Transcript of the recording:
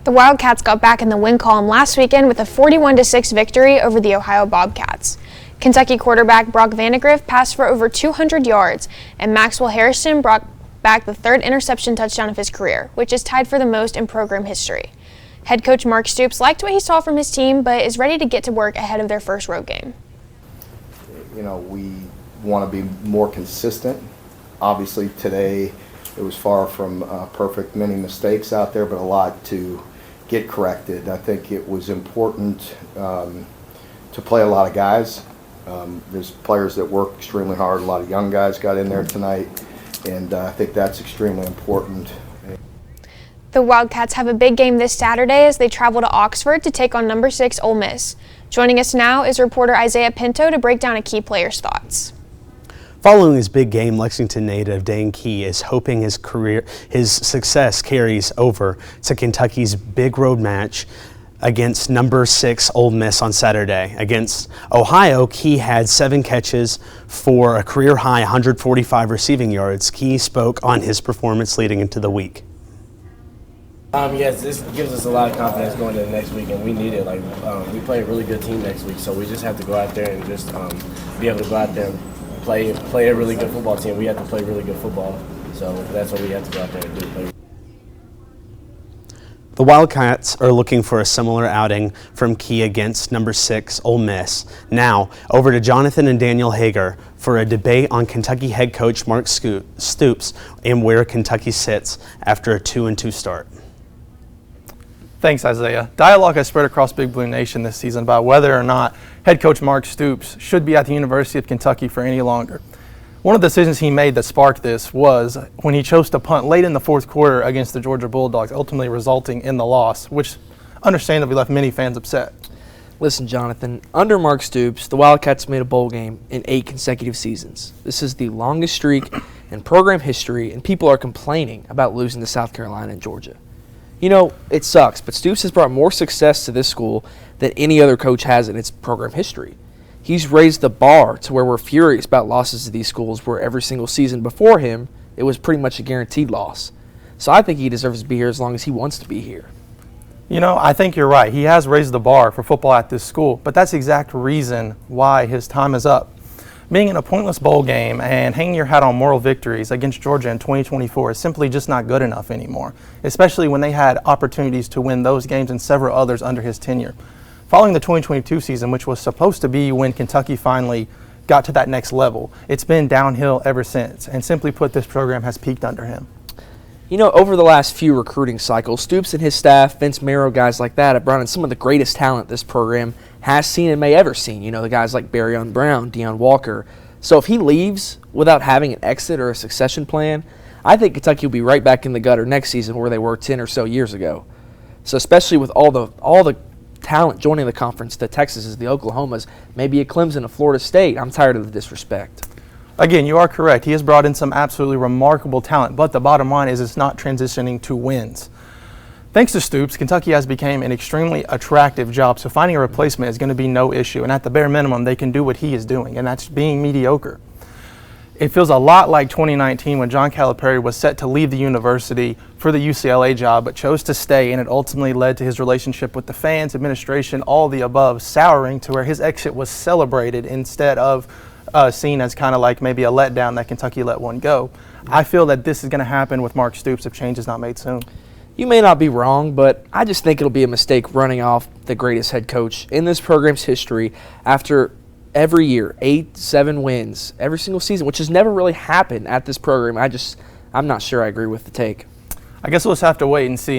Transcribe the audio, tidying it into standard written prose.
The Wildcats got back in the win column last weekend with a 41-6 victory over the Ohio Bobcats. Kentucky quarterback Brock Vandegrift passed for over 200 yards, and Maxwell Harrison brought back the third interception touchdown of his career, which is tied for the most in program history. Head coach Mark Stoops liked what he saw from his team, but is ready to get to work ahead of their first road game. We want to be more consistent. Obviously today it was far from perfect, many mistakes out there, but a lot to get corrected. I think it was important to play a lot of guys. There's players that work extremely hard. A lot of young guys got in there tonight, and I think that's extremely important. The Wildcats have a big game this Saturday as they travel to Oxford to take on number 6 Ole Miss. Joining us now is reporter Isaiah Pinto to break down a key player's thoughts. Following his big game, Lexington native Dane Key is hoping his success carries over to Kentucky's big road match against number 6 Ole Miss on Saturday. Against Ohio, Key had 7 catches for a career-high 145 receiving yards. Key spoke on his performance leading into the week. Yes, this gives us a lot of confidence going into the next week, and we need it. We play a really good team next week, so we just have to go out there and just be able to go out there and play a really good football team. We have to play really good football, so that's what we have to go out there and do. The Wildcats are looking for a similar outing from Key against number 6 Ole Miss. Now, over to Jonathan and Daniel Hager for a debate on Kentucky head coach Mark Stoops and where Kentucky sits after a 2-2 start. Thanks, Isaiah. Dialogue has spread across Big Blue Nation this season about whether or not head coach Mark Stoops should be at the University of Kentucky for any longer. One of the decisions he made that sparked this was when he chose to punt late in the fourth quarter against the Georgia Bulldogs, ultimately resulting in the loss, which understandably left many fans upset. Listen, Jonathan, under Mark Stoops, the Wildcats made a bowl game in 8 consecutive seasons. This is the longest streak in program history, and people are complaining about losing to South Carolina and Georgia. It sucks, but Stoops has brought more success to this school than any other coach has in its program history. He's raised the bar to where we're furious about losses to these schools where every single season before him, it was pretty much a guaranteed loss. So I think he deserves to be here as long as he wants to be here. I think you're right. He has raised the bar for football at this school, but that's the exact reason why his time is up. Being in a pointless bowl game and hanging your hat on moral victories against Georgia in 2024 is simply just not good enough anymore, especially when they had opportunities to win those games and several others under his tenure. Following the 2022 season, which was supposed to be when Kentucky finally got to that next level, it's been downhill ever since, and simply put, this program has peaked under him. Over the last few recruiting cycles, Stoops and his staff, Vince Marrow, guys like that, have brought in some of the greatest talent this program has seen and may ever seen. The guys like Barryon Brown, Deion Walker. So if he leaves without having an exit or a succession plan, I think Kentucky will be right back in the gutter next season where they were 10 or so years ago. So especially with all the talent joining the conference, the Texases, the Oklahomas, maybe a Clemson, a Florida State, I'm tired of the disrespect. Again, you are correct. He has brought in some absolutely remarkable talent, but the bottom line is it's not transitioning to wins. Thanks to Stoops, Kentucky has become an extremely attractive job, so finding a replacement is going to be no issue, and at the bare minimum, they can do what he is doing, and that's being mediocre. It feels a lot like 2019 when John Calipari was set to leave the university for the UCLA job, but chose to stay, and it ultimately led to his relationship with the fans, administration, all the above, souring to where his exit was celebrated instead of seen as kind of like maybe a letdown that Kentucky let one go. I feel that this is going to happen with Mark Stoops if change is not made soon. You may not be wrong, but I just think it'll be a mistake running off the greatest head coach in this program's history after every year, 8-7 wins every single season, which has never really happened at this program. I'm not sure I agree with the take. I guess we'll just have to wait and see.